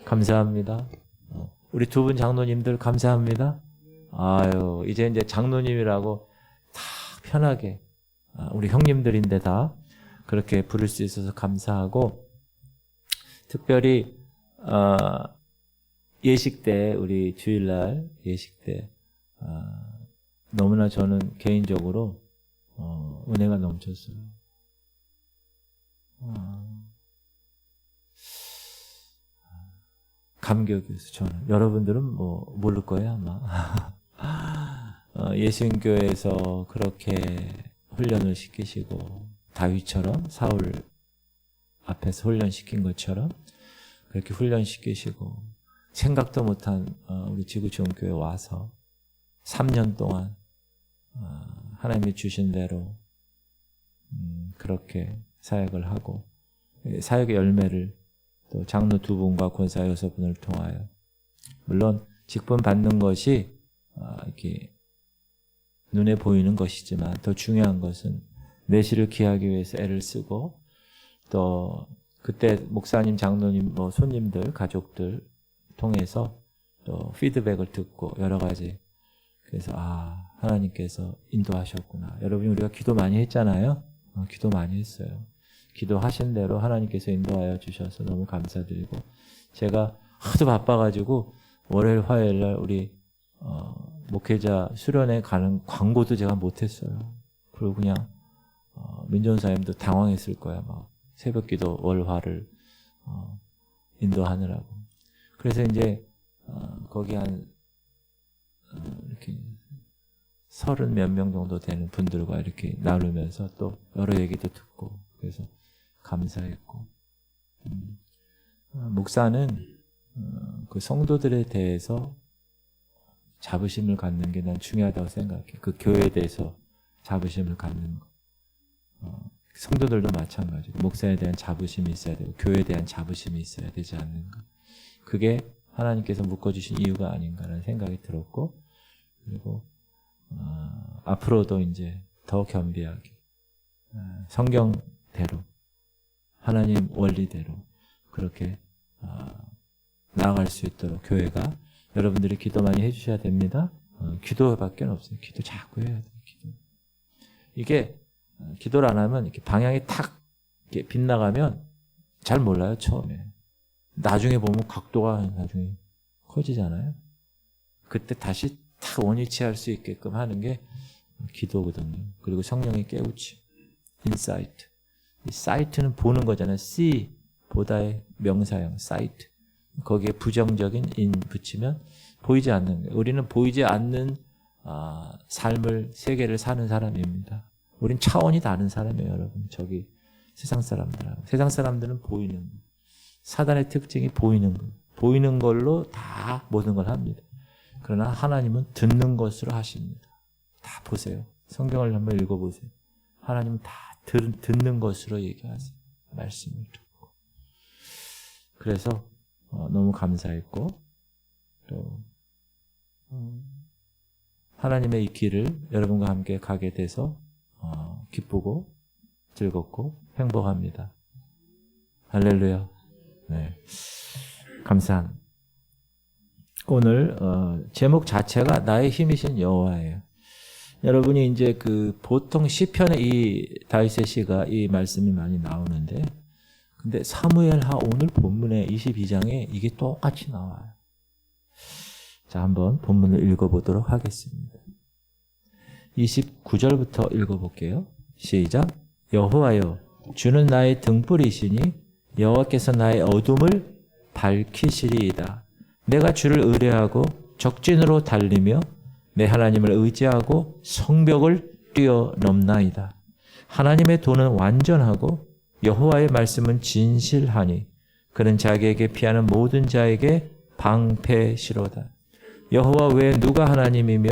감사합니다. 우리 두 분 장로님들 감사합니다. 아유, 이제 장로님이라고 다 편하게, 우리 형님들인데 다 그렇게 부를 수 있어서 감사하고, 특별히, 예식 때, 우리 주일날 예식 때, 너무나 저는 개인적으로, 은혜가 넘쳤어요. 감격이었어요, 저는. 여러분들은 뭐, 모를 거예요, 아마. 예수님교회에서 그렇게 훈련을 시키시고, 다윗처럼 사울 앞에서 훈련시킨 것처럼 그렇게 훈련시키시고, 생각도 못한 우리 지구촌교회 와서 3년 동안 하나님이 주신 대로 그렇게 사역을 하고, 사역의 열매를 또 장로 2분과 권사 6분을 통하여, 물론 직분 받는 것이 이렇게 눈에 보이는 것이지만 더 중요한 것은 내실을 기하기 위해서 애를 쓰고, 또 그때 목사님, 장로님, 뭐 손님들, 가족들 통해서 또 피드백을 듣고 여러 가지, 그래서 하나님께서 인도하셨구나. 여러분이 우리가 기도 많이 했잖아요. 기도 많이 했어요. 기도하신 대로 하나님께서 인도하여 주셔서 너무 감사드리고, 제가 하도 바빠가지고 월요일, 화요일 날 우리 목회자 수련회 가는 광고도 제가 못했어요. 그리고 그냥 민전사님도 당황했을 거야. 막 새벽기도 월화를 인도하느라고. 그래서 이제 거기 한 이렇게 30몇 명 정도 되는 분들과 이렇게 나누면서 또 여러 얘기도 듣고, 그래서 감사했고, 목사는 그 성도들에 대해서 자부심을 갖는 게 난 중요하다고 생각해. 그 교회에 대해서 자부심을 갖는 거. 성도들도 마찬가지고 목사에 대한 자부심이 있어야 되고 교회에 대한 자부심이 있어야 되지 않는가. 그게 하나님께서 묶어주신 이유가 아닌가라는 생각이 들었고, 그리고 앞으로도 이제 더 겸비하게 성경대로, 하나님 원리대로 그렇게 나아갈 수 있도록 교회가, 여러분들이 기도 많이 해주셔야 됩니다. 기도밖에 없어요. 기도 자꾸 해야 돼요. 기도. 이게 기도를 안 하면 이렇게 방향이 탁 이렇게 빗나가면 잘 몰라요, 처음에. 나중에 보면 각도가 나중에 커지잖아요. 그때 다시 탁 원위치할 수 있게끔 하는 게 기도거든요. 그리고 성령의 깨우침, 인사이트. 이 사이트는 보는 거잖아요. see, 보다의 명사형, sight. 거기에 부정적인 in 붙이면 보이지 않는 거예요. 우리는 보이지 않는 삶을, 세계를 사는 사람입니다. 우린 차원이 다른 사람이에요, 여러분. 저기 세상 사람들하고. 세상 사람들은 보이는 거. 사단의 특징이 보이는 거. 보이는 걸로 다 모든 걸 합니다. 그러나 하나님은 듣는 것으로 하십니다. 다 보세요. 성경을 한번 읽어보세요. 하나님은 다 듣는 것으로 얘기하세요. 말씀을 듣고. 그래서 너무 감사했고, 또 하나님의 이 길을 여러분과 함께 가게 돼서 기쁘고 즐겁고 행복합니다. 할렐루야. 네, 감사합니다. 오늘 제목 자체가 나의 힘이신 여호와예요. 여러분이 이제 그 보통 시편에 이 다윗의 시가 이 말씀이 많이 나오는데, 근데 사무엘하 오늘 본문의 22장에 이게 똑같이 나와요. 자, 한번 본문을 읽어보도록 하겠습니다. 29절부터 읽어볼게요. 시작. 여호와여, 주는 나의 등불이시니 여호와께서 나의 어둠을 밝히시리이다. 내가 주를 의뢰하고 적진으로 달리며 내 하나님을 의지하고 성벽을 뛰어넘나이다. 하나님의 도는 완전하고 여호와의 말씀은 진실하니 그는 자기에게 피하는 모든 자에게 방패시로다. 여호와 외에 누가 하나님이며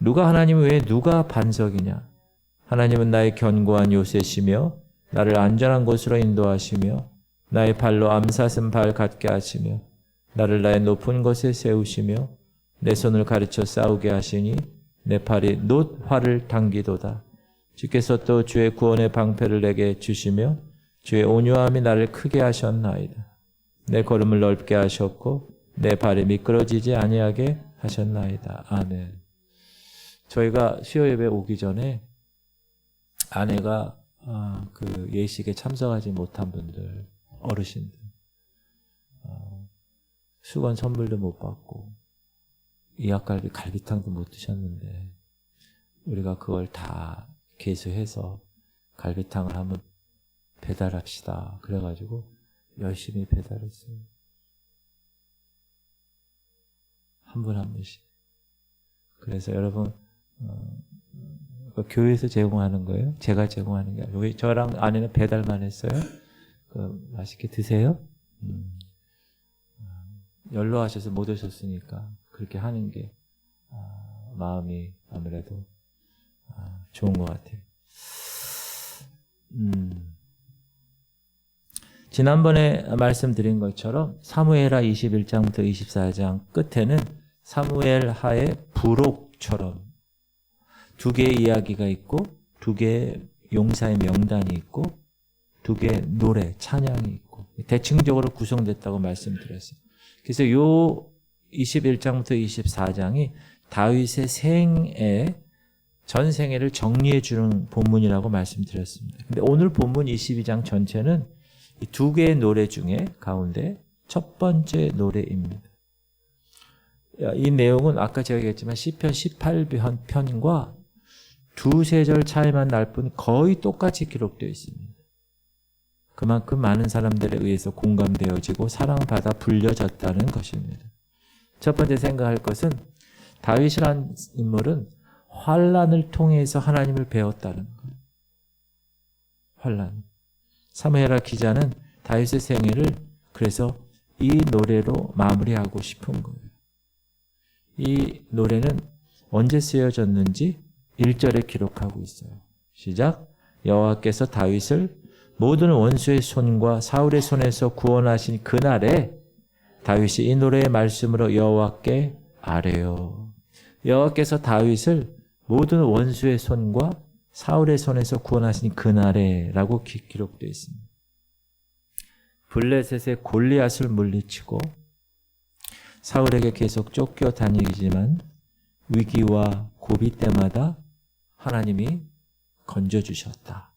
누가 하나님 외에 누가 반석이냐. 하나님은 나의 견고한 요새시며 나를 안전한 곳으로 인도하시며 나의 발로 암사슴 발 같게 하시며 나를 나의 높은 곳에 세우시며 내 손을 가르쳐 싸우게 하시니 내 팔이 놋 활을 당기도다. 주께서 또 주의 구원의 방패를 내게 주시며 주의 온유함이 나를 크게 하셨나이다. 내 걸음을 넓게 하셨고 내 발이 미끄러지지 아니하게 하셨나이다. 아멘. 저희가 수요 예배 오기 전에 아내가 그 예식에 참석하지 못한 분들, 어르신들, 수건 선물도 못 받고 이약갈비 갈비탕도 못 드셨는데 우리가 그걸 다 계수해서 갈비탕을 한번 배달합시다. 그래가지고 열심히 배달했어요. 한 분 한 분씩. 그래서 여러분 교회에서 제공하는 거예요? 제가 제공하는 게 아니고 저랑 아내는 배달만 했어요. 맛있게 드세요. 연로하셔서 못 오셨으니까 그렇게 하는 게 마음이 아무래도 좋은 것 같아요. 지난번에 말씀드린 것처럼 사무엘하 21장부터 24장 끝에는 사무엘하의 부록처럼 두 개의 이야기가 있고 두 개의 용사의 명단이 있고 두 개의 노래, 찬양이 있고 대칭적으로 구성됐다고 말씀드렸어요. 그래서 요 21장부터 24장이 다윗의 생애, 전생애를 정리해 주는 본문이라고 말씀드렸습니다. 근데 오늘 본문 22장 전체는 이 두 개의 노래 중에 가운데 첫 번째 노래입니다. 이 내용은 아까 제가 얘기했지만 시편 18편과 두세 절 차이만 날 뿐 거의 똑같이 기록되어 있습니다. 그만큼 많은 사람들에 의해서 공감되어지고 사랑받아 불려졌다는 것입니다. 첫 번째 생각할 것은 다윗이라는 인물은 환난을 통해서 하나님을 배웠다는 것. 환난. 사무엘하 기자는 다윗의 생애를 그래서 이 노래로 마무리하고 싶은 거예요. 이 노래는 언제 쓰여졌는지 1절에 기록하고 있어요. 시작. 여호와께서 다윗을 모든 원수의 손과 사울의 손에서 구원하신 그날에 다윗이 이 노래의 말씀으로 여호와께 아뢰요. 여호와께서 다윗을 모든 원수의 손과 사울의 손에서 구원하신 그날에 라고 기록되어 있습니다. 블레셋의 골리앗을 물리치고 사울에게 계속 쫓겨다니지만 위기와 고비 때마다 하나님이 건져주셨다.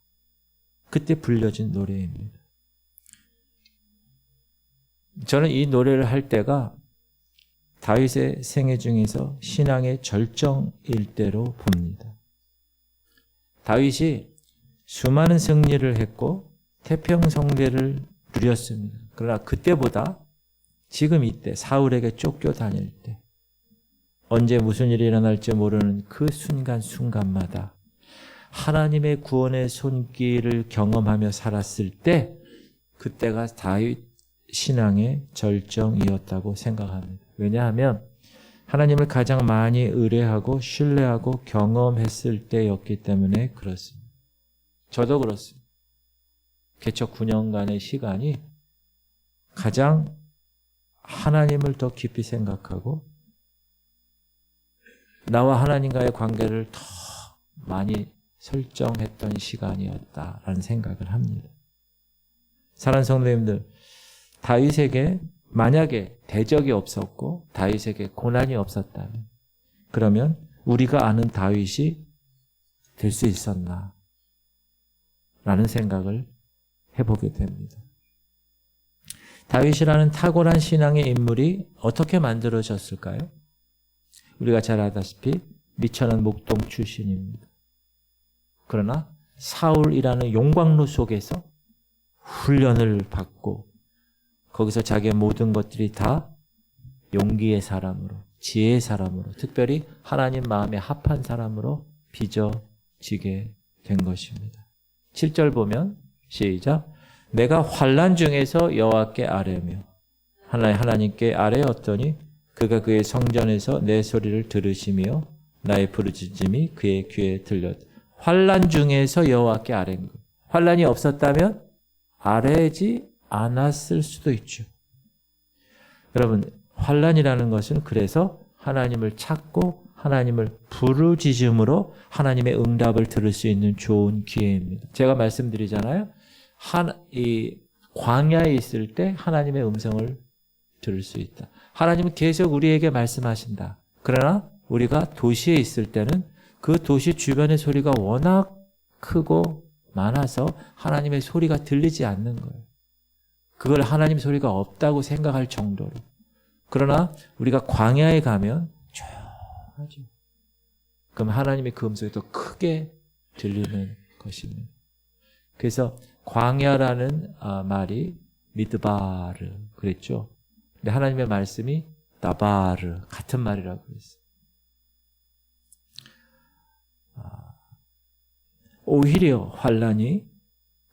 그때 불려진 노래입니다. 저는 이 노래를 할 때가 다윗의 생애 중에서 신앙의 절정일 때로 봅니다. 다윗이 수많은 승리를 했고 태평성대를 누렸습니다. 그러나 그때보다 지금 이때 사울에게 쫓겨다닐 때 언제 무슨 일이 일어날지 모르는 그 순간순간마다 하나님의 구원의 손길을 경험하며 살았을 때 그때가 다윗 신앙의 절정이었다고 생각합니다. 왜냐하면 하나님을 가장 많이 의뢰하고 신뢰하고 경험했을 때였기 때문에 그렇습니다. 저도 그렇습니다. 개척 9년간의 시간이 가장 하나님을 더 깊이 생각하고 나와 하나님과의 관계를 더 많이 설정했던 시간이었다라는 생각을 합니다. 사랑하는 성도님들, 다윗에게 만약에 대적이 없었고 다윗에게 고난이 없었다면 그러면 우리가 아는 다윗이 될 수 있었나? 라는 생각을 해보게 됩니다. 다윗이라는 탁월한 신앙의 인물이 어떻게 만들어졌을까요? 우리가 잘 알다시피 미천한 목동 출신입니다. 그러나 사울이라는 용광로 속에서 훈련을 받고 거기서 자기의 모든 것들이 다 용기의 사람으로, 지혜의 사람으로, 특별히 하나님 마음에 합한 사람으로 빚어지게 된 것입니다. 7절 보면 시작. 내가 환난 중에서 여호와께 아뢰며 하나님께 아뢰었더니 그가 그의 성전에서 내 소리를 들으시며 나의 부르짖음이 그의 귀에 들렸다. 환난 중에서 여호와께 아뢰는 것. 환난이 없었다면 아뢰지 않았을 수도 있죠. 여러분, 환난이라는 것은 그래서 하나님을 찾고 하나님을 부르짖음으로 하나님의 응답을 들을 수 있는 좋은 기회입니다. 제가 말씀드리잖아요. 이 광야에 있을 때 하나님의 음성을 들을 수 있다. 하나님은 계속 우리에게 말씀하신다. 그러나 우리가 도시에 있을 때는 그 도시 주변의 소리가 워낙 크고 많아서 하나님의 소리가 들리지 않는 거예요. 그걸 하나님 소리가 없다고 생각할 정도로. 그러나 우리가 광야에 가면 조용하죠. 그럼 하나님의 그 음성이 더 크게 들리는 것입니다. 그래서 광야라는 말이 미드바르 그랬죠. 근데 하나님의 말씀이 나바르 같은 말이라고 그랬어요. 오히려 환난이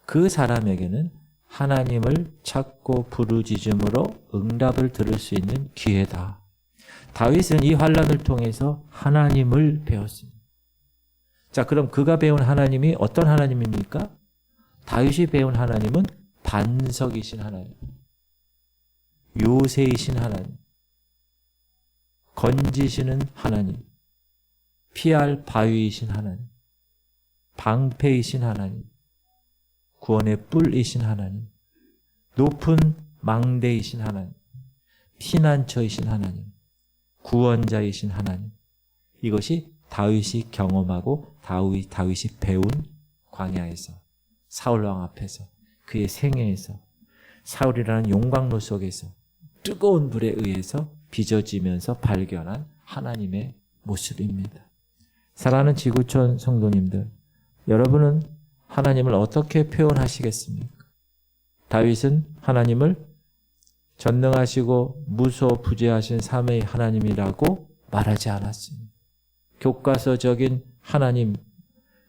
그 사람에게는 하나님을 찾고 부르짖음으로 응답을 들을 수 있는 기회다. 다윗은 이 환난을 통해서 하나님을 배웠습니다. 자, 그럼 그가 배운 하나님이 어떤 하나님입니까? 다윗이 배운 하나님은 반석이신 하나님, 요새이신 하나님, 건지시는 하나님, 피할 바위이신 하나님, 방패이신 하나님, 구원의 뿔이신 하나님, 높은 망대이신 하나님, 피난처이신 하나님, 구원자이신 하나님. 이것이 다윗이 경험하고 다윗이 배운 광야에서, 사울왕 앞에서, 그의 생애에서, 사울이라는 용광로 속에서 뜨거운 불에 의해서 빚어지면서 발견한 하나님의 모습입니다. 사랑하는 지구촌 성도님들, 여러분은 하나님을 어떻게 표현하시겠습니까? 다윗은 하나님을 전능하시고 무소부재하신 삼위 하나님이라고 말하지 않았습니다. 교과서적인 하나님,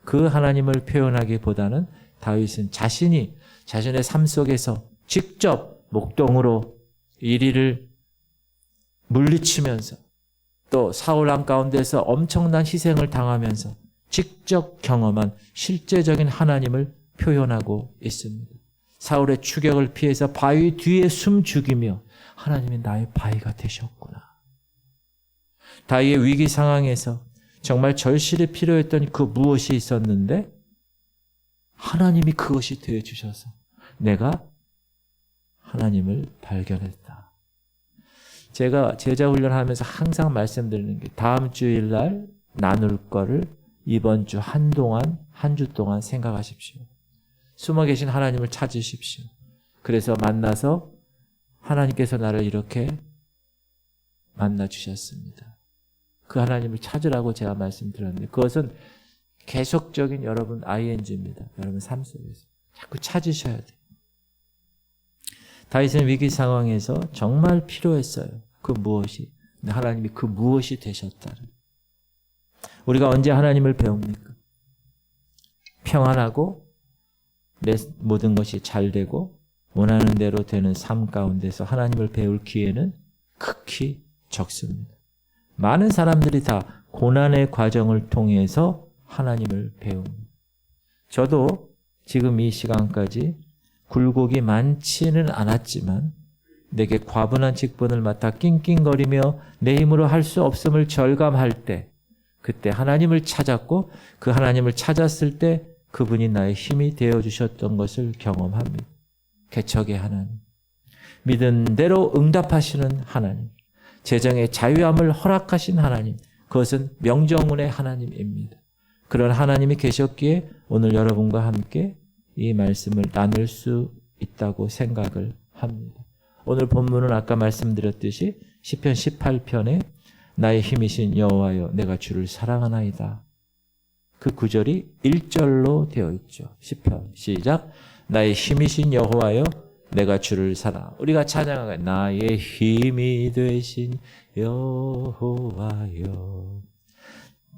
그 하나님을 표현하기보다는 다윗은 자신이 자신의 삶 속에서 직접 목동으로 이리를 물리치면서 또 사울왕 가운데서 엄청난 희생을 당하면서 직접 경험한 실제적인 하나님을 표현하고 있습니다. 사울의 추격을 피해서 바위 뒤에 숨 죽이며 하나님이 나의 바위가 되셨구나. 다윗의 위기 상황에서 정말 절실히 필요했던 그 무엇이 있었는데 하나님이 그것이 되어주셔서 내가 하나님을 발견했다. 제가 제자 훈련하면서 항상 말씀드리는 게 다음 주일날 나눌 거를 이번 주 한 주 동안 생각하십시오. 숨어 계신 하나님을 찾으십시오. 그래서 만나서 하나님께서 나를 이렇게 만나 주셨습니다. 그 하나님을 찾으라고 제가 말씀드렸는데 그것은 계속적인 여러분 ing입니다. 여러분 삶 속에서 자꾸 찾으셔야 돼요. 다윗은 위기 상황에서 정말 필요했어요. 그 무엇이. 근데 하나님이 그 무엇이 되셨다는. 우리가 언제 하나님을 배웁니까? 평안하고 내 모든 것이 잘 되고 원하는 대로 되는 삶 가운데서 하나님을 배울 기회는 극히 적습니다. 많은 사람들이 다 고난의 과정을 통해서 하나님을 배웁니다. 저도 지금 이 시간까지 굴곡이 많지는 않았지만 내게 과분한 직분을 맡아 낑낑거리며 내 힘으로 할 수 없음을 절감할 때 그때 하나님을 찾았고 그 하나님을 찾았을 때 그분이 나의 힘이 되어주셨던 것을 경험합니다. 개척의 하나님, 믿은 대로 응답하시는 하나님, 재정의 자유함을 허락하신 하나님, 그것은 명정운의 하나님입니다. 그런 하나님이 계셨기에 오늘 여러분과 함께 이 말씀을 나눌 수 있다고 생각을 합니다. 오늘 본문은 아까 말씀드렸듯이 시편 18편에 나의 힘이신 여호와여 내가 주를 사랑하나이다. 그 구절이 1절로 되어 있죠. 시편 시작. 나의 힘이신 여호와여 내가 주를 사랑. 우리가 찬양하가 나의 힘이 되신 여호와여.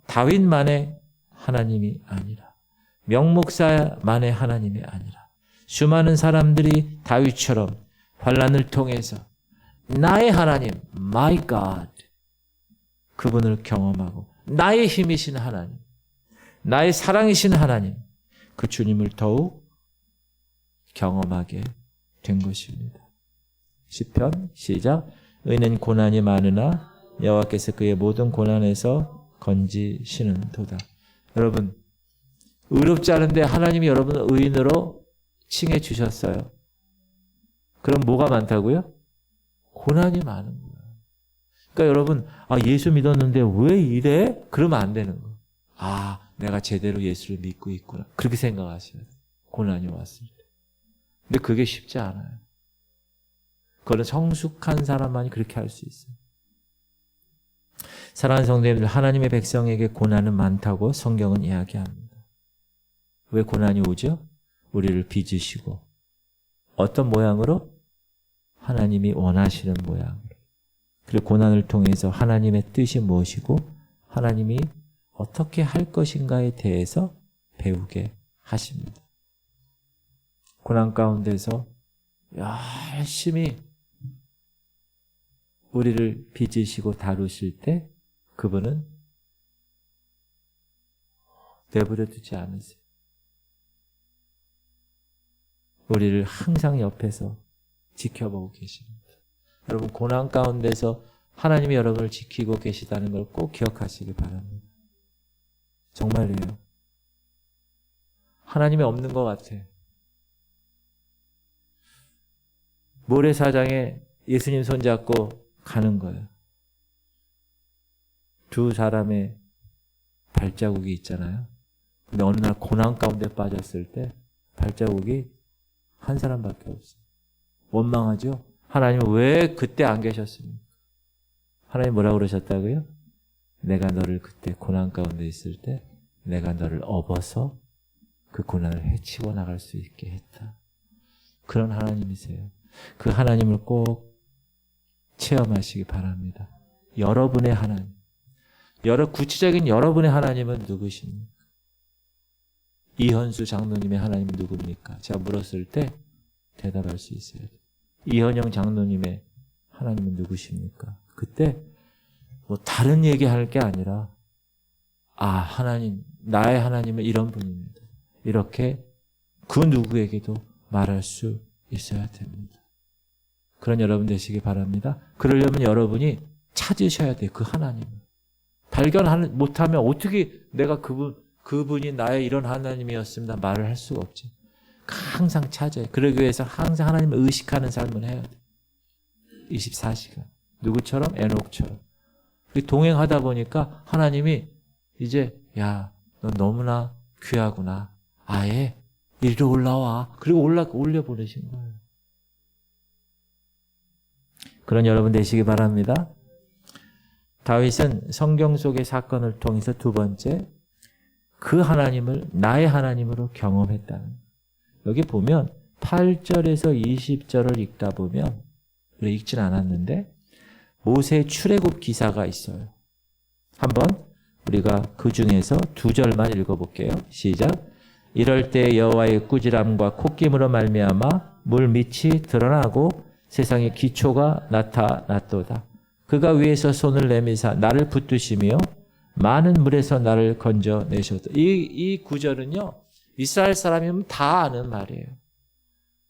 다윗만의 하나님이 아니라 명목사만의 하나님이 아니라 수많은 사람들이 다윗처럼 환난을 통해서 나의 하나님, my God, 그분을 경험하고 나의 힘이신 하나님, 나의 사랑이신 하나님, 그 주님을 더욱 경험하게 된 것입니다. 시편 시작. 의는 고난이 많으나 여호와께서 그의 모든 고난에서 건지시는도다. 여러분, 의롭지 않은데 하나님이 여러분을 의인으로 칭해 주셨어요. 그럼 뭐가 많다고요? 고난이 많은 거예요. 그러니까 여러분, 예수 믿었는데 왜 이래? 그러면 안 되는 거예요. 내가 제대로 예수를 믿고 있구나. 그렇게 생각하셔야 돼요. 고난이 왔을 때. 근데 그게 쉽지 않아요. 그거는 성숙한 사람만이 그렇게 할 수 있어요. 사랑하는 성도님들, 하나님의 백성에게 고난은 많다고 성경은 이야기합니다. 왜 고난이 오죠? 우리를 빚으시고 어떤 모양으로? 하나님이 원하시는 모양으로. 그리고 고난을 통해서 하나님의 뜻이 무엇이고 하나님이 어떻게 할 것인가에 대해서 배우게 하십니다. 고난 가운데서 열심히 우리를 빚으시고 다루실 때 그분은 내버려 두지 않으세요. 우리를 항상 옆에서 지켜보고 계십니다. 여러분, 고난 가운데서 하나님이 여러분을 지키고 계시다는 걸 꼭 기억하시기 바랍니다. 정말이에요. 하나님이 없는 것 같아. 모래사장에 예수님 손잡고 가는 거예요. 두 사람의 발자국이 있잖아요. 근데 어느 날 고난 가운데 빠졌을 때 발자국이 한 사람밖에 없어요. 원망하죠? 하나님은 왜 그때 안 계셨습니까? 하나님 뭐라고 그러셨다고요? 내가 너를 그때 고난 가운데 있을 때 내가 너를 업어서 그 고난을 헤치고 나갈 수 있게 했다. 그런 하나님이세요. 그 하나님을 꼭 체험하시기 바랍니다. 여러분의 하나님. 구체적인 여러분의 하나님은 누구십니까? 이현수 장로님의 하나님은 누굽니까? 제가 물었을 때 대답할 수 있어야 돼요. 이현영 장로님의 하나님은 누구십니까? 그때 뭐 다른 얘기할 게 아니라 하나님, 나의 하나님은 이런 분입니다. 이렇게 그 누구에게도 말할 수 있어야 됩니다. 그런 여러분 되시기 바랍니다. 그러려면 여러분이 찾으셔야 돼요. 그 하나님을. 발견 못하면 어떻게 내가 그분이 나의 이런 하나님이었습니다. 말을 할 수가 없지. 항상 찾아요. 그러기 위해서 항상 하나님을 의식하는 삶을 해야 돼요. 24시간. 누구처럼? 에녹처럼. 동행하다 보니까 하나님이 이제 너 너무나 귀하구나. 아예 이리로 올라와. 그리고 올려보내신 거예요. 그런 여러분 되시기 바랍니다. 다윗은 성경 속의 사건을 통해서 두 번째, 그 하나님을 나의 하나님으로 경험했다는. 여기 보면 8절에서 20절을 읽다 보면, 우리 읽진 않았는데 모세 출애굽 기사가 있어요. 한번 우리가 그 중에서 2절만 읽어볼게요. 시작. 이럴 때 여호와의 꾸지람과 콧김으로 말미암아 물 밑이 드러나고 세상의 기초가 나타났도다. 그가 위에서 손을 내미사 나를 붙드시며 많은 물에서 나를 건져내셨다. 이 구절은요, 이스라엘 사람이면 다 아는 말이에요.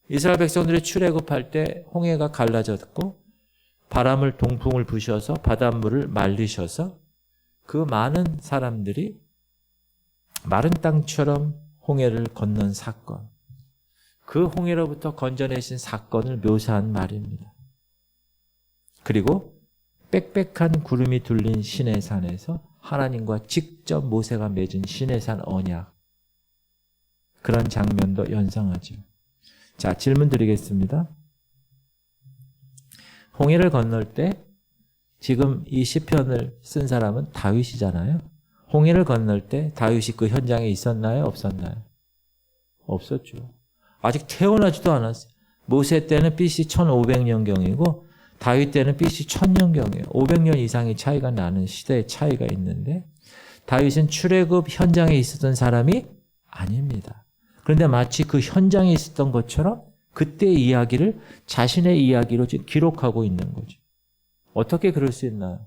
이스라엘 백성들이 출애굽할 때 홍해가 갈라졌고 바람을 동풍을 부셔서 바닷물을 말리셔서 그 많은 사람들이 마른 땅처럼 홍해를 건넌 사건, 그 홍해로부터 건져내신 사건을 묘사한 말입니다. 그리고 빽빽한 구름이 둘린 시내산에서 하나님과 직접 모세가 맺은 시내산 언약, 그런 장면도 연상하죠. 자, 질문 드리겠습니다. 홍해를 건널 때 지금 이 시편을 쓴 사람은 다윗이잖아요. 홍해를 건널 때 다윗이 그 현장에 있었나요? 없었나요? 없었죠. 아직 태어나지도 않았어요. 모세 때는 BC 1500년경이고 다윗 때는 BC 1000년경이에요. 500년 이상의 차이가 나는 시대의 차이가 있는데 다윗은 출애굽 현장에 있었던 사람이 아닙니다. 그런데 마치 그 현장에 있었던 것처럼 그때의 이야기를 자신의 이야기로 지금 기록하고 있는 거죠. 어떻게 그럴 수 있나요?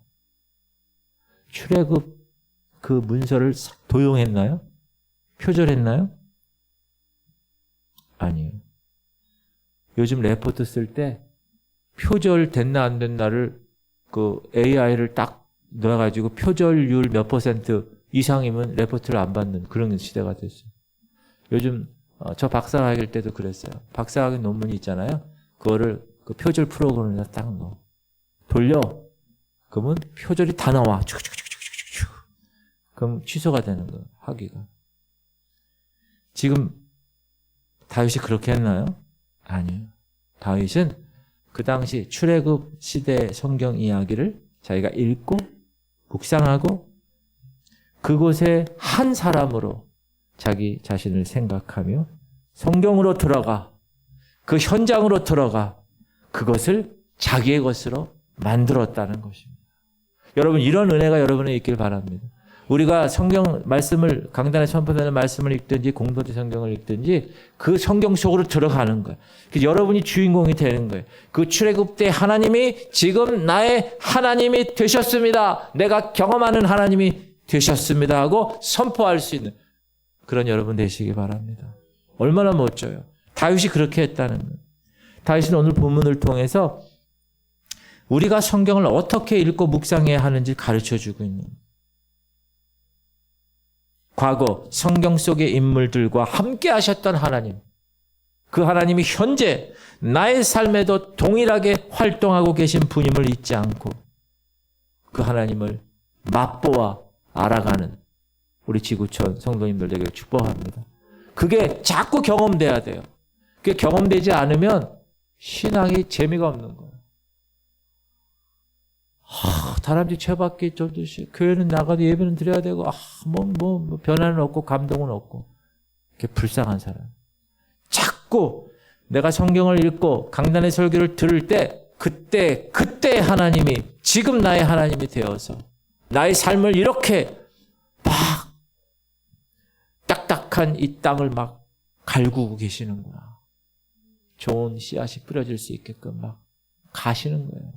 출애굽 그 문서를 도용했나요? 표절했나요? 아니에요. 요즘 레포트 쓸 때 표절 됐나 안 됐나를 그 AI를 딱 넣어가지고 표절률 몇 % 이상이면 레포트를 안 받는 그런 시대가 됐어요. 요즘 저 박사학위 할 때도 그랬어요. 박사학위 논문이 있잖아요. 그거를 그 표절 프로그램에다 딱 넣어. 돌려. 그러면 표절이 다 나와. 축축축축축축. 그럼 취소가 되는 거예요. 하기가. 지금 다윗이 그렇게 했나요? 아니에요. 다윗은 그 당시 출애굽 시대 성경 이야기를 자기가 읽고 묵상하고 그곳에 한 사람으로 자기 자신을 생각하며 성경으로 들어가 그 현장으로 들어가 그것을 자기의 것으로 만들었다는 것입니다. 여러분 이런 은혜가 여러분에 있길 바랍니다. 우리가 성경 말씀을 강단에 선포되는 말씀을 읽든지 공동체 성경을 읽든지 그 성경 속으로 들어가는 거예요. 그래서 여러분이 주인공이 되는 거예요. 그 출애굽 때 하나님이 지금 나의 하나님이 되셨습니다. 내가 경험하는 하나님이 되셨습니다 하고 선포할 수 있는 그런 여러분 되시기 바랍니다. 얼마나 멋져요. 다윗이 그렇게 했다는 거예요. 다윗은 오늘 본문을 통해서 우리가 성경을 어떻게 읽고 묵상해야 하는지 가르쳐주고 있는 거예요. 과거 성경 속의 인물들과 함께 하셨던 하나님, 그 하나님이 현재 나의 삶에도 동일하게 활동하고 계신 분임을 잊지 않고 그 하나님을 맛보아 알아가는 우리 지구촌 성도님들 되게 축복합니다. 그게 자꾸 경험돼야 돼요. 그게 경험되지 않으면 신앙이 재미가 없는 거예요. 다람쥐 채받기 쫓듯이 교회는 나가도 예배는 드려야 되고 변화는 없고 감동은 없고 이렇게 불쌍한 사람. 자꾸 내가 성경을 읽고 강단의 설교를 들을 때 그때 하나님이 지금 나의 하나님이 되어서 나의 삶을 이렇게 막 딱딱한 이 땅을 막 갈구고 계시는구나. 좋은 씨앗이 뿌려질 수 있게끔 막 가시는 거예요.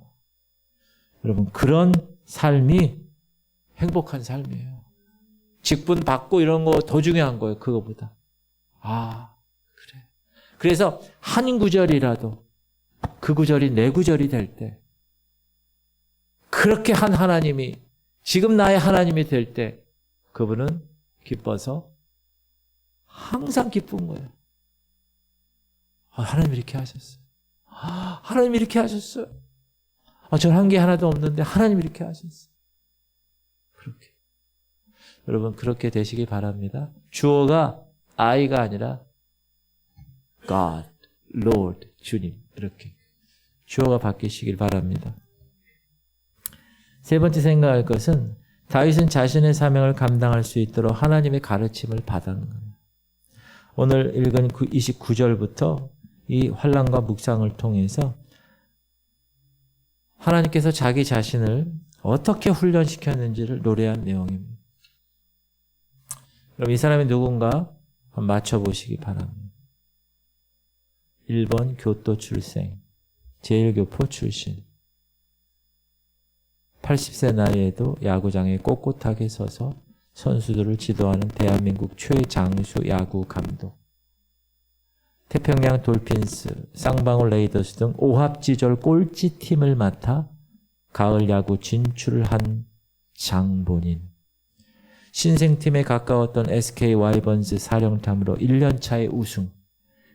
여러분 그런 삶이 행복한 삶이에요. 직분 받고 이런 거 더 중요한 거예요. 그거보다. 그래. 그래서 한 구절이라도 그 구절이 내 구절이 될 때 그렇게 한 하나님이 지금 나의 하나님이 될 때 그분은 기뻐서 항상 기쁜 거예요. 하나님 이렇게 하셨어요. 하나님 이렇게 하셨어요. 저는 한 게 하나도 없는데 하나님 이렇게 하셨어요. 그렇게. 여러분 그렇게 되시기 바랍니다. 주어가 I가 아니라 God, Lord, 주님 이렇게 주어가 바뀌시길 바랍니다. 세 번째 생각할 것은 다윗은 자신의 사명을 감당할 수 있도록 하나님의 가르침을 받았는 거예요. 오늘 읽은 29절부터 이 환난과 묵상을 통해서 하나님께서 자기 자신을 어떻게 훈련시켰는지를 노래한 내용입니다. 그럼 이 사람이 누군가 한번 맞춰보시기 바랍니다. 1번 교토 출생, 제1교포 출신. 80세 나이에도 야구장에 꼿꼿하게 서서 선수들을 지도하는 대한민국 최장수 야구 감독. 태평양 돌핀스, 쌍방울 레이더스 등 오합지졸 꼴찌팀을 맡아 가을 야구 진출을 한 장본인. 신생팀에 가까웠던 SK 와이번즈 사령탑으로 1년차의 우승.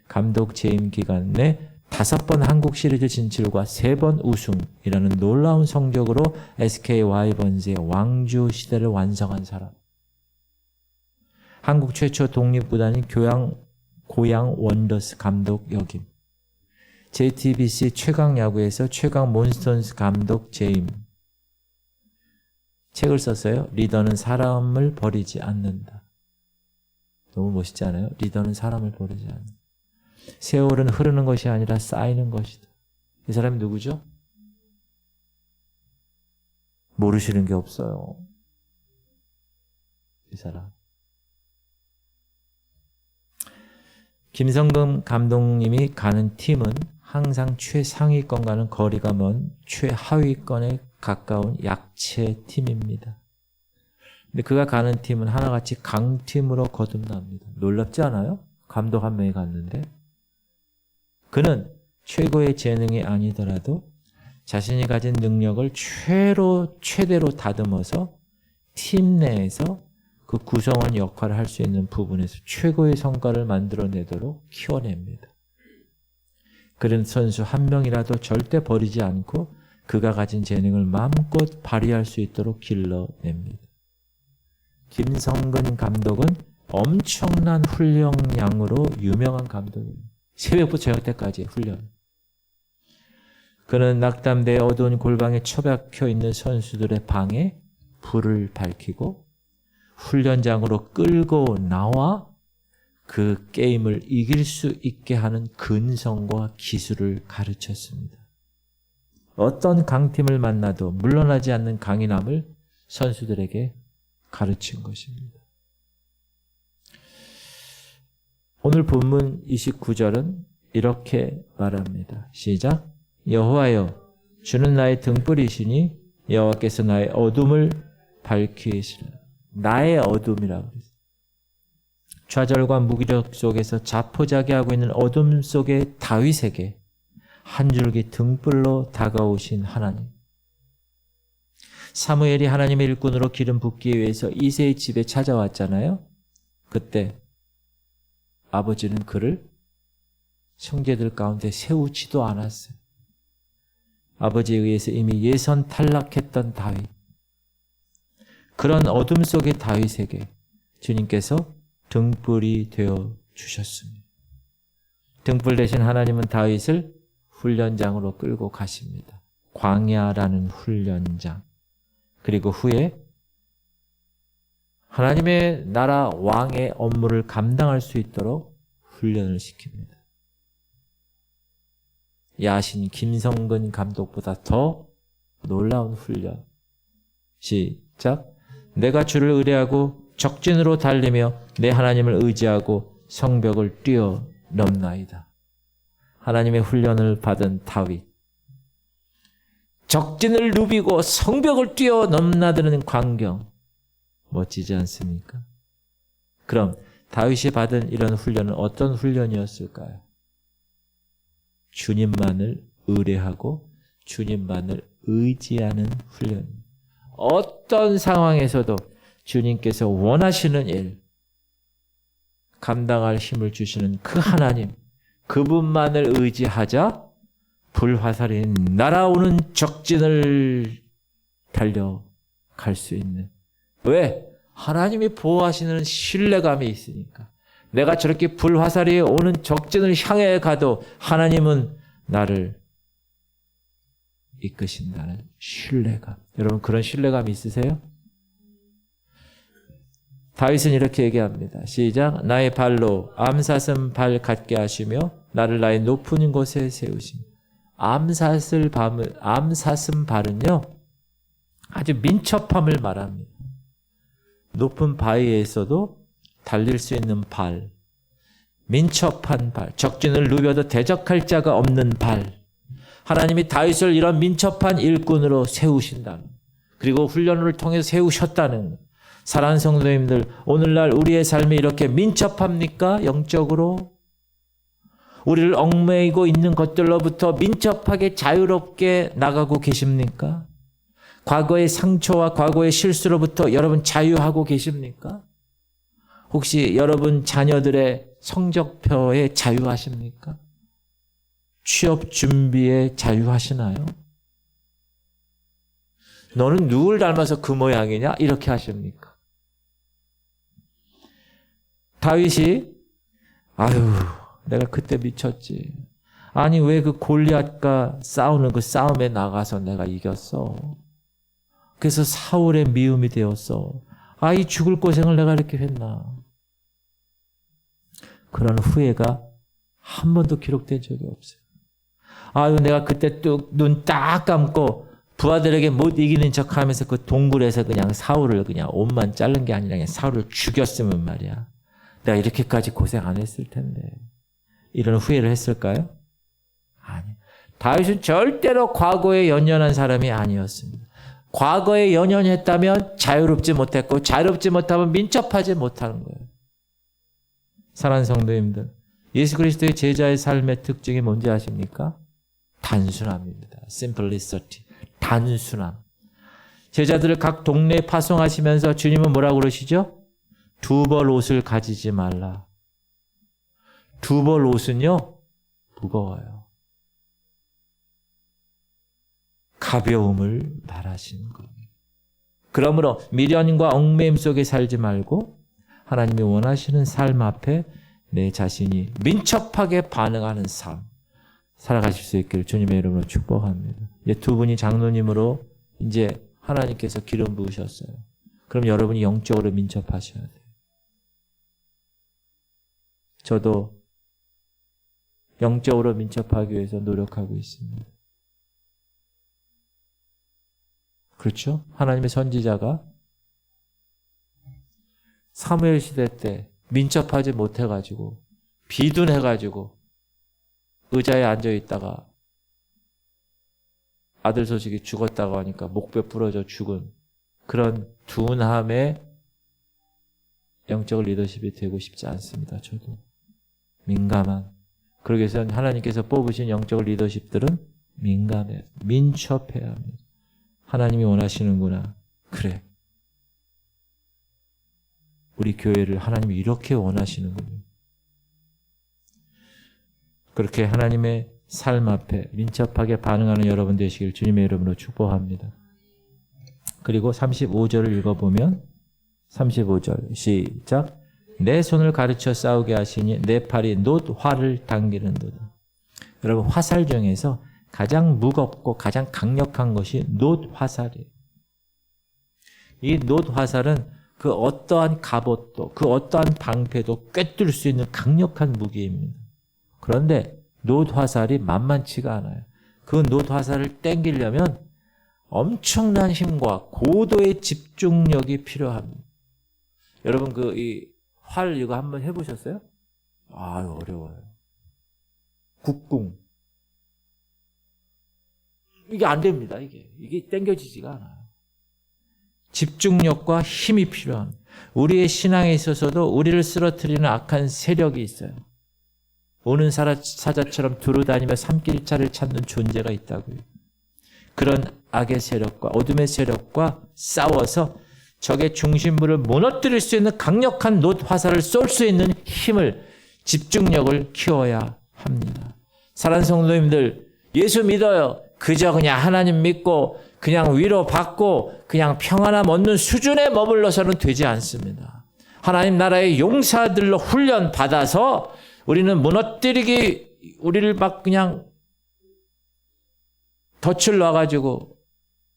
감독 재임 기간 내 5번 한국 시리즈 진출과 3번 우승이라는 놀라운 성적으로 SK 와이번즈의 왕주 시대를 완성한 사람. 한국 최초 독립구단인 고양 원더스 감독 역임. JTBC 최강 야구에서 최강 몬스터스 감독 재임. 책을 썼어요. 리더는 사람을 버리지 않는다. 너무 멋있지 않아요? 리더는 사람을 버리지 않는다. 세월은 흐르는 것이 아니라 쌓이는 것이다. 이 사람이 누구죠? 모르시는 게 없어요. 이 사람. 김성금 감독님이 가는 팀은 항상 최상위권과는 거리가 먼 최하위권에 가까운 약체 팀입니다. 근데 그가 가는 팀은 하나같이 강팀으로 거듭납니다. 놀랍지 않아요? 감독 한 명이 갔는데 그는 최고의 재능이 아니더라도 자신이 가진 능력을 최대로 다듬어서 팀 내에서 그 구성원 역할을 할 수 있는 부분에서 최고의 성과를 만들어내도록 키워냅니다. 그런 선수 한 명이라도 절대 버리지 않고 그가 가진 재능을 마음껏 발휘할 수 있도록 길러냅니다. 김성근 감독은 엄청난 훈련량으로 유명한 감독입니다. 새벽부터 저녁 때까지 훈련. 그는 낙담대의 어두운 골방에 처박혀 있는 선수들의 방에 불을 밝히고 훈련장으로 끌고 나와 그 게임을 이길 수 있게 하는 근성과 기술을 가르쳤습니다. 어떤 강팀을 만나도 물러나지 않는 강인함을 선수들에게 가르친 것입니다. 오늘 본문 29절은 이렇게 말합니다. 시작. 여호와여, 주는 나의 등불이시니 여호와께서 나의 어둠을 밝히시라. 나의 어둠이라고 그랬어요. 좌절과 무기력 속에서 자포자기하고 있는 어둠 속의 다윗에게 한 줄기 등불로 다가오신 하나님. 사무엘이 하나님의 일꾼으로 기름 붓기 위해서 이새의 집에 찾아왔잖아요. 그때 아버지는 그를 형제들 가운데 세우지도 않았어요. 아버지에 의해서 이미 예선 탈락했던 다윗. 그런 어둠 속의 다윗에게 주님께서 등불이 되어 주셨습니다. 등불 대신 하나님은 다윗을 훈련장으로 끌고 가십니다. 광야라는 훈련장. 그리고 후에 하나님의 나라 왕의 업무를 감당할 수 있도록 훈련을 시킵니다. 야신 김성근 감독보다 더 놀라운 훈련. 시작. 내가 주를 의뢰하고 적진으로 달리며 내 하나님을 의지하고 성벽을 뛰어넘나이다. 하나님의 훈련을 받은 다윗. 적진을 누비고 성벽을 뛰어넘나드는 광경. 멋지지 않습니까? 그럼 다윗이 받은 이런 훈련은 어떤 훈련이었을까요? 주님만을 의뢰하고 주님만을 의지하는 훈련입니다. 어떤 상황에서도 주님께서 원하시는 일, 감당할 힘을 주시는 그 하나님, 그분만을 의지하자 불화살이 날아오는 적진을 달려갈 수 있는. 왜? 하나님이 보호하시는 신뢰감이 있으니까. 내가 저렇게 불화살이 오는 적진을 향해 가도 하나님은 나를 이끄신다는 신뢰감. 여러분 그런 신뢰감이 있으세요? 다윗은 이렇게 얘기합니다. 시작. 나의 발로 암사슴 발 같게 하시며 나를 나의 높은 곳에 세우시며. 암사슴 발은요 아주 민첩함을 말합니다. 높은 바위에서도 달릴 수 있는 발, 민첩한 발, 적진을 누벼도 대적할 자가 없는 발. 하나님이 다윗을 이런 민첩한 일꾼으로 세우신다. 그리고 훈련을 통해서 세우셨다는. 사랑하는 성도님들, 오늘날 우리의 삶이 이렇게 민첩합니까? 영적으로? 우리를 얽매이고 있는 것들로부터 민첩하게 자유롭게 나가고 계십니까? 과거의 상처와 과거의 실수로부터 여러분 자유하고 계십니까? 혹시 여러분 자녀들의 성적표에 자유하십니까? 취업 준비에 자유하시나요? 너는 누굴 닮아서 그 모양이냐? 이렇게 하십니까? 다윗이 아유 내가 그때 미쳤지. 아니 왜 그 골리앗과 싸우는 그 싸움에 나가서 내가 이겼어. 그래서 사울의 미움이 되었어. 아, 이 죽을 고생을 내가 이렇게 했나. 그런 후회가 한 번도 기록된 적이 없어요. 아유 내가 그때 뚝 눈 딱 감고 부하들에게 못 이기는 척하면서 그 동굴에서 그냥 사울을 그냥 옷만 자른 게 아니라 그냥 사울을 죽였으면 말이야. 내가 이렇게까지 고생 안 했을 텐데. 이런 후회를 했을까요? 아니. 다윗은 절대로 과거에 연연한 사람이 아니었습니다. 과거에 연연했다면 자유롭지 못했고 자유롭지 못하면 민첩하지 못하는 거예요. 사랑하는 성도님들, 예수 그리스도의 제자의 삶의 특징이 뭔지 아십니까? 단순함입니다. simplicity. 단순함. 제자들을 각 동네에 파송하시면서 주님은 뭐라고 그러시죠? 두 벌 옷을 가지지 말라. 두 벌 옷은요 무거워요. 가벼움을 말하시는 겁니다. 그러므로 미련과 얽매임 속에 살지 말고 하나님이 원하시는 삶 앞에 내 자신이 민첩하게 반응하는 삶 살아가실 수 있기를 주님의 이름으로 축복합니다. 이제 두 분이 장로님으로 이제 하나님께서 기름 부으셨어요. 그럼 여러분이 영적으로 민첩하셔야 돼요. 저도 영적으로 민첩하기 위해서 노력하고 있습니다. 그렇죠? 하나님의 선지자가 사무엘 시대 때 민첩하지 못해가지고 비둔해가지고 의자에 앉아있다가 아들 소식이 죽었다고 하니까 목배 부러져 죽은 그런 둔함의 영적 리더십이 되고 싶지 않습니다. 저도 민감한. 그러기 위해서 하나님께서 뽑으신 영적 리더십들은 민감해요. 민첩해야 합니다. 하나님이 원하시는구나. 그래. 우리 교회를 하나님이 이렇게 원하시는군요. 그렇게 하나님의 삶 앞에 민첩하게 반응하는 여러분 되시길 주님의 이름으로 축복합니다. 그리고 35절을 읽어보면 35절 시작. 내 손을 가르쳐 싸우게 하시니 내 팔이 놋 활을 당기는도다. 여러분 화살 중에서 가장 무겁고 가장 강력한 것이 놋 화살이에요. 이 놋 화살은 그 어떠한 갑옷도 그 어떠한 방패도 꿰뚫을 수 있는 강력한 무기입니다. 그런데 놋 화살이 만만치가 않아요. 그 놋 화살을 땡기려면 엄청난 힘과 고도의 집중력이 필요합니다. 여러분 이 활 이거 한번 해보셨어요? 어려워요. 국궁 이게 안 됩니다. 이게 땡겨지지가 않아요. 집중력과 힘이 필요합니다. 우리의 신앙에 있어서도 우리를 쓰러뜨리는 악한 세력이 있어요. 오는 사자처럼 두루다니며 삼킬자를 찾는 존재가 있다고요. 그런 악의 세력과 어둠의 세력과 싸워서 적의 중심부를 무너뜨릴 수 있는 강력한 놋 화살을 쏠 수 있는 힘을, 집중력을 키워야 합니다. 사랑하는 성도님들, 예수 믿어요. 그저 그냥 하나님 믿고 그냥 위로받고 그냥 평안함 얻는 수준에 머물러서는 되지 않습니다. 하나님 나라의 용사들로 훈련 받아서 우리는 우리를 막 그냥 덫을 놔가지고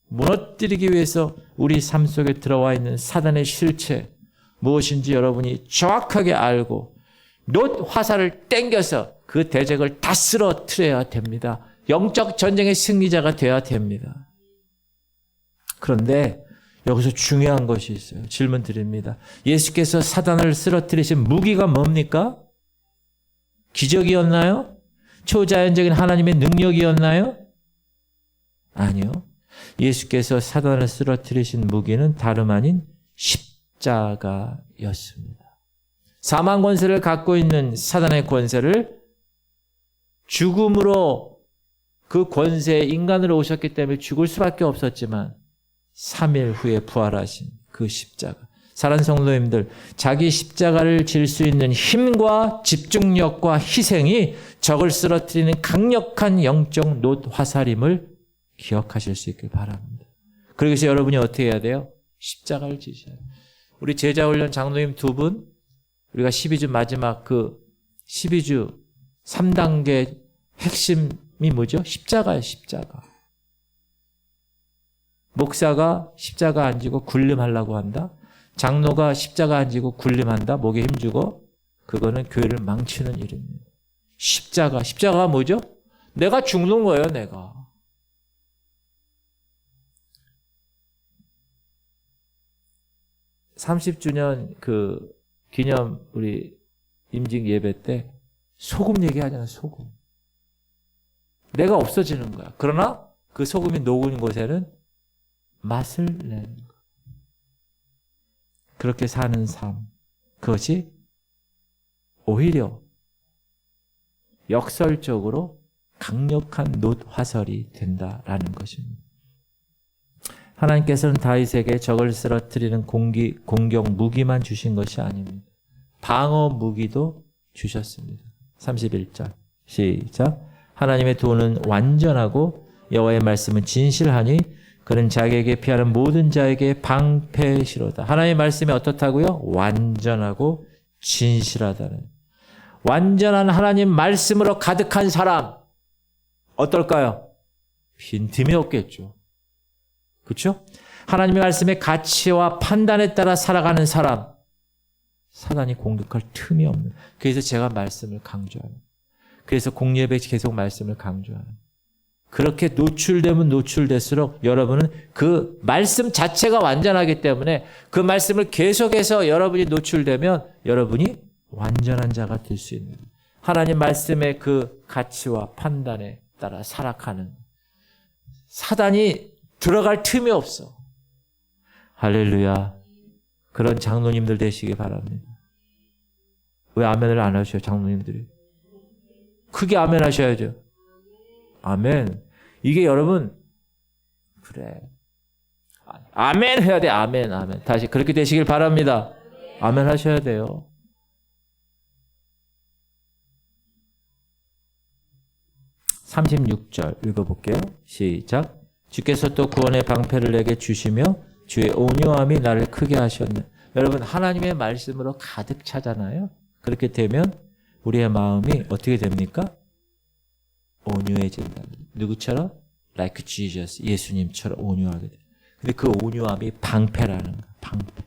무너뜨리기 위해서 우리 삶 속에 들어와 있는 사단의 실체 무엇인지 여러분이 정확하게 알고 놋 화살을 땡겨서 그 대적을 다 쓰러뜨려야 됩니다. 영적 전쟁의 승리자가 되어야 됩니다. 그런데 여기서 중요한 것이 있어요. 질문 드립니다. 예수께서 사단을 쓰러뜨리신 무기가 뭡니까? 기적이었나요? 초자연적인 하나님의 능력이었나요? 아니요. 예수께서 사단을 쓰러뜨리신 무기는 다름 아닌 십자가였습니다. 사망 권세를 갖고 있는 사단의 권세를 죽음으로 그 권세에 인간으로 오셨기 때문에 죽을 수밖에 없었지만 3일 후에 부활하신 그 십자가. 사랑하는 성도님들, 자기 십자가를 질 수 있는 힘과 집중력과 희생이 적을 쓰러뜨리는 강력한 영적 놋 화살임을 기억하실 수 있길 바랍니다. 그래서 여러분이 어떻게 해야 돼요? 십자가를 지셔야 돼요. 우리 제자훈련 장로님 두 분, 우리가 12주 마지막 그 12주 3단계 핵심이 뭐죠? 십자가예요, 십자가. 목사가 십자가 안 지고 군림하려고 한다. 장로가 십자가 안 지고 군림한다. 목에 힘주고. 그거는 교회를 망치는 일입니다. 십자가가 뭐죠? 내가 죽는 거예요, 내가. (30주년) 그 기념 우리 임직 예배 때 소금 얘기하잖아요. 소금. 내가 없어지는 거야. 그러나 그 소금이 녹은 곳에는 맛을 내는 거. 그렇게 사는 삶. 그것이 오히려 역설적으로 강력한 놋 화살이 된다라는 것입니다. 하나님께서는 다윗에게 적을 쓰러뜨리는 공격 무기만 주신 것이 아닙니다. 방어 무기도 주셨습니다. 31절 시작. 하나님의 도는 완전하고 여호와의 말씀은 진실하니 그는 자기에게 피하는 모든 자에게 방패시로다. 하나님의 말씀이 어떻다고요? 완전하고 진실하다는. 완전한 하나님 말씀으로 가득한 사람 어떨까요? 빈틈이 없겠죠. 그렇죠? 하나님의 말씀의 가치와 판단에 따라 살아가는 사람 사단이 공격할 틈이 없는. 그래서 제가 말씀을 강조하는. 그래서 공예배 계속 말씀을 강조하는. 그렇게 노출되면 노출될수록 여러분은 그 말씀 자체가 완전하기 때문에 그 말씀을 계속해서 여러분이 노출되면 여러분이 완전한 자가 될 수 있는 하나님 말씀의 그 가치와 판단에 따라 살아가는 사단이 들어갈 틈이 없어. 할렐루야. 그런 장로님들 되시기 바랍니다. 왜 아멘을 안 하셔요, 장로님들이? 크게 아멘 하셔야죠. 아멘. 이게 여러분, 그래. 아멘 해야 돼, 아멘, 아멘. 다시 그렇게 되시길 바랍니다. 아멘 하셔야 돼요. (36절) 읽어볼게요. 시작. 주께서 또 구원의 방패를 내게 주시며 주의 온유함이 나를 크게 하셨네. 여러분 하나님의 말씀으로 가득 차잖아요. 그렇게 되면 우리의 마음이 어떻게 됩니까? 온유해진다. 누구처럼? Like Jesus. 예수님처럼 온유하게 돼. 근데 그 온유함이 방패라는 거예요. 방패.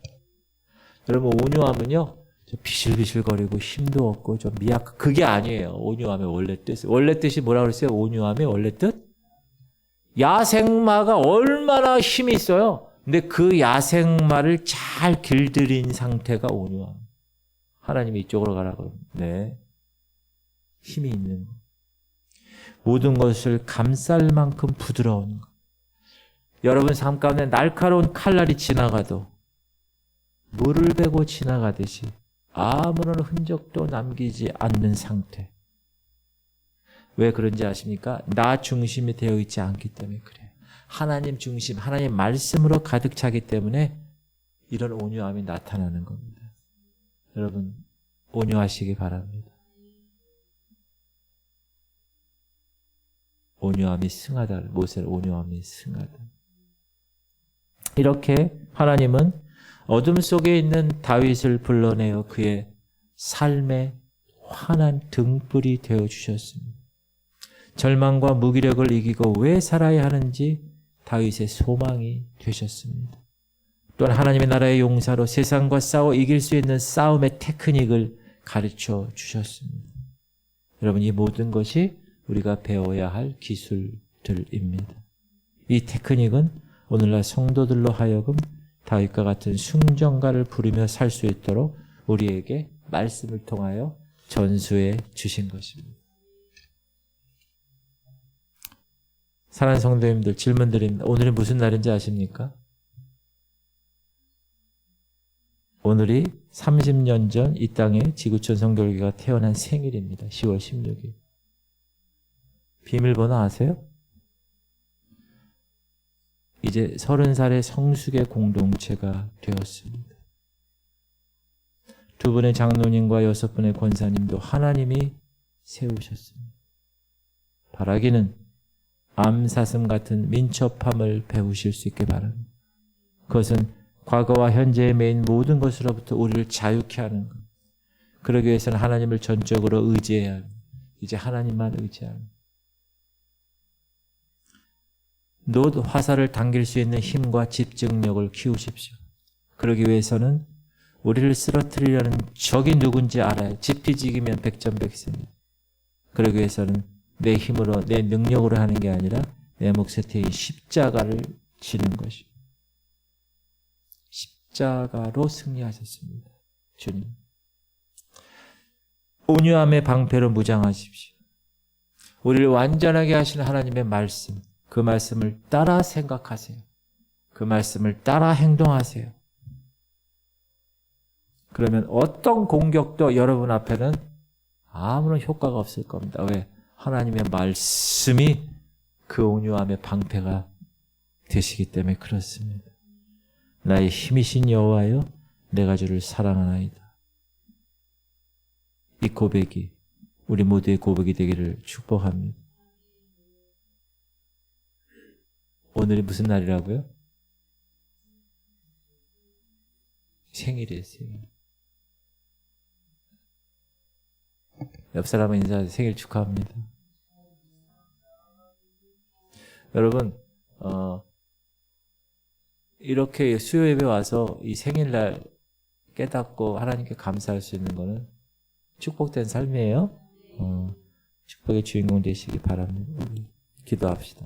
여러분 온유함은요. 좀 비실비실거리고 힘도 없고 좀 그게 아니에요. 온유함의 원래 뜻. 원래 뜻이 뭐라고 그랬어요? 온유함의 원래 뜻? 야생마가 얼마나 힘이 있어요. 근데 그 야생마를 잘 길들인 상태가 온유함. 하나님이 이쪽으로 가라고. 네. 힘이 있는 거. 모든 것을 감쌀 만큼 부드러운 것. 여러분 삶 가운데 날카로운 칼날이 지나가도 물을 베고 지나가듯이 아무런 흔적도 남기지 않는 상태. 왜 그런지 아십니까? 나 중심이 되어 있지 않기 때문에 그래요. 하나님 중심, 하나님 말씀으로 가득 차기 때문에 이런 온유함이 나타나는 겁니다. 여러분 온유하시기 바랍니다. 온유함이 승하다. 모세를 온유함이 승하다. 이렇게 하나님은 어둠 속에 있는 다윗을 불러내어 그의 삶의 환한 등불이 되어주셨습니다. 절망과 무기력을 이기고 왜 살아야 하는지 다윗의 소망이 되셨습니다. 또한 하나님의 나라의 용사로 세상과 싸워 이길 수 있는 싸움의 테크닉을 가르쳐 주셨습니다. 여러분 이 모든 것이 우리가 배워야 할 기술들입니다. 이 테크닉은 오늘날 성도들로 하여금 다윗과 같은 순정가를 부르며 살 수 있도록 우리에게 말씀을 통하여 전수해 주신 것입니다. 사랑하는 성도님들 질문 드립니다. 오늘이 무슨 날인지 아십니까? 오늘이 30년 전 이 땅에 지구촌 성결교가 태어난 생일입니다. 10월 16일. 비밀번호 아세요? 이제 30살의 성숙의 공동체가 되었습니다. 2분의 장로님과 6분의 권사님도 하나님이 세우셨습니다. 바라기는 암사슴 같은 민첩함을 배우실 수 있게 바랍니다. 그것은 과거와 현재에 매인 모든 것으로부터 우리를 자유케 하는 것. 그러기 위해서는 하나님을 전적으로 의지해야 합니다. 이제 하나님만 의지하는 놋 화살을 당길 수 있는 힘과 집중력을 키우십시오. 그러기 위해서는 우리를 쓰러뜨리려는 적이 누군지 알아야 지피지기면 백전백승입니다. 그러기 위해서는 내 힘으로 내 능력으로 하는 게 아니라 내 몫에 태인 십자가를 지는 것입니다. 십자가로 승리하셨습니다. 주님. 온유함의 방패로 무장하십시오. 우리를 완전하게 하시는 하나님의 말씀, 그 말씀을 따라 생각하세요. 그 말씀을 따라 행동하세요. 그러면 어떤 공격도 여러분 앞에는 아무런 효과가 없을 겁니다. 왜? 하나님의 말씀이 그 온유함의 방패가 되시기 때문에 그렇습니다. 나의 힘이신 여호와여, 내가 주를 사랑하나이다. 이 고백이 우리 모두의 고백이 되기를 축복합니다. 오늘이 무슨 날이라고요? 생일이에요, 생일. 옆 사람은 인사하세요. 생일 축하합니다. 여러분, 이렇게 수요 예배 와서 이 생일날 깨닫고 하나님께 감사할 수 있는 거는 축복된 삶이에요. 축복의 주인공 되시기 바랍니다. 기도합시다.